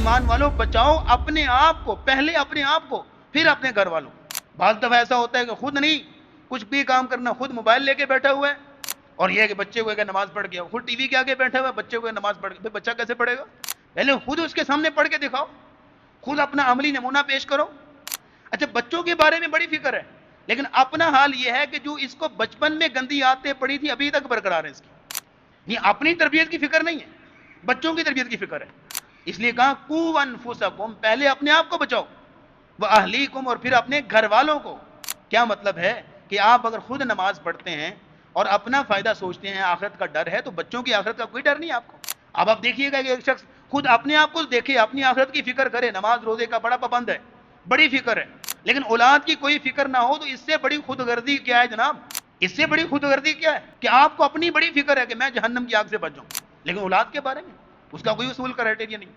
ईमान वालों बचाओ अपने आप को, पहले अपने आप को फिर अपने घर वालों को। बाज़ दफ़ा ऐसा होता है कि खुद नहीं कुछ भी काम करना, खुद मोबाइल लेके बैठा हुआ है और यह है कि बच्चे को नमाज पढ़ गया, खुद टीवी के आगे बैठा हुआ है, बच्चे को नमाज पढ़ गया। बच्चा कैसे पढ़ेगा? पहले खुद उसके सामने पढ़ के दिखाओ, खुद अपना अमली नमूना पेश करो। अच्छा, बच्चों के बारे में बड़ी फिक्र है, लेकिन अपना हाल यह है कि जो इसको बचपन में गंदी आदतें पड़ी थी अभी तक बरकरार है इसकी। ये अपनी तरबियत की फिक्र नहीं है, बच्चों की तरबियत की फिक्र है। इसलिए कहा कू अनफुसकुम, पहले अपने आप को बचाओ, व अहलीकुम, और फिर अपने घर वालों को। क्या मतलब है कि आप अगर खुद नमाज पढ़ते हैं और अपना फायदा सोचते हैं, आखिरत का डर है, तो बच्चों की आखिरत का कोई डर नहीं आपको। अब आप देखिएगा कि एक शख्स खुद अपने आप को देखे, अपनी आखिरत की फिक्र करे, नमाज रोजे का बड़ा पाबंद है, बड़ी फिक्र है, लेकिन औलाद की कोई फिक्र ना हो, तो इससे बड़ी खुदगर्दी क्या है जनाब? इससे बड़ी खुदगर्दी क्या है कि आपको अपनी बड़ी फिक्र है कि मैं जहन्नम की आग से बच जाऊं, लेकिन औलाद के बारे में उसका कोई उसूल क्राइटेरिया नहीं।